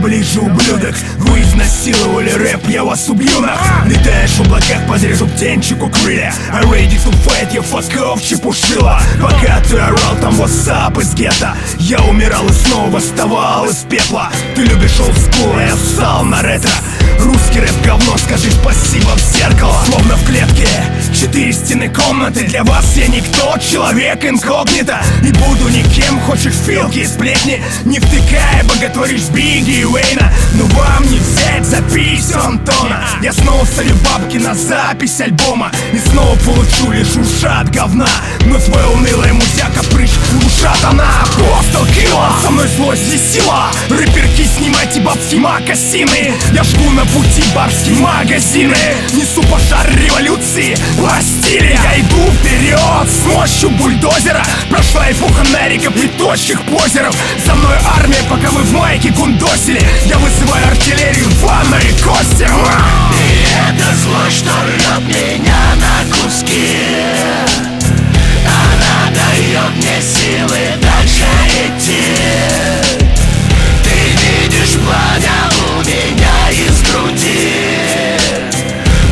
поближе, ублюдок. Вы изнасиловали рэп, я вас убью нах. Летаешь в облаках, подрежу птенчику крылья. I'm ready to fight, я фасков чепушила. Пока ты орал там WhatsApp из гетто, я умирал и снова восставал из пепла. Ты любишь олдскул, а я ссал на ретро. Русский рэп говно, скажи спасибо в зеркало. Словно в клетке 4 стены комнаты. Для вас я никто, человек инкогнито. И буду никем, хочешь филки и сплетни. Не втыкая, боготворишь Бигги и Уэйна. Но вам не взять запись Антона. Я снова солю бабки на запись альбома и снова получу лишь ушат говна. Но твоя унылая музяка прыщ, ушат она. Апостол Килла, со мной злость здесь сила. Рэперки, снимайте бабские мокасины. Я жгу на пути барские магазины. Несу пожар революции, Бастилия. Я иду вперед с мощью бульдозера. Прошла эпоха нариков и тощих позеров. За мной армия, пока вы в майке гундосили. Я вызываю артиллерию в ванной и кости. И это злость, что рвет меня на куски. Она дает мне силы дальше идти. Ты видишь пламя у меня из груди.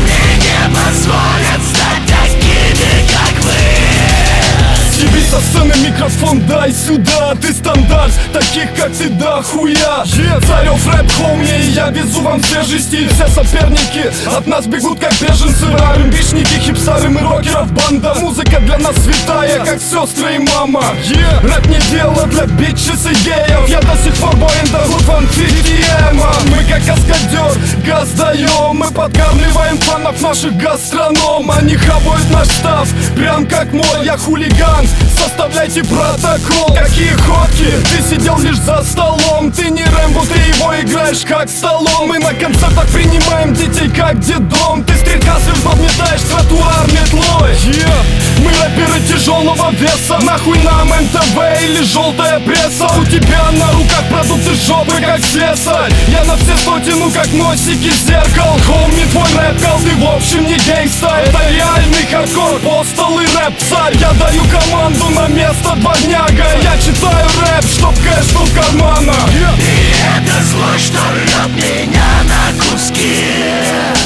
Мне не позволят стать такими, как вы. Тебе со сцены микрофон дай сюда. Ты стандарт, таких как ты дохуя. Царев рэп, хоуми, я везу вам свежести. Все соперники от нас бегут как беженцы. R&B-шники, хипсары, мы рокеров банда. Музыка для нас святая, как сестры и мама. Рэп не дело для бичес и геев. Я до сих пор боен до глуб вам 50 Мы как каскадер, газ даем. Мы подкармливаем фанов наших гастроном. Они хавают наш став, прям как мой. Я хулиган, составляйте протокол. Какие ходки, ты сидел лишь за столом. Ты не Рэмбо, ты его играешь как столом. Мы на концертах принимаем детей как детдом. Ты стрит-хаслер, подметаешь тротуар метлой. Мы рэперы тяжелого веса. Нахуй нам НТВ или желтая пресса. У тебя на руках продукты жопы как слесарь. Я на все 100 тяну как носики зеркал. Хоуми, твой рэп кал, ты в общем не гейста. Это реальный хардкор, постол и рэп-царь. Я даю команду на место дворняга. Я читаю рэп, чтоб кэш был в карманах. И это злость, что рвет меня на куски.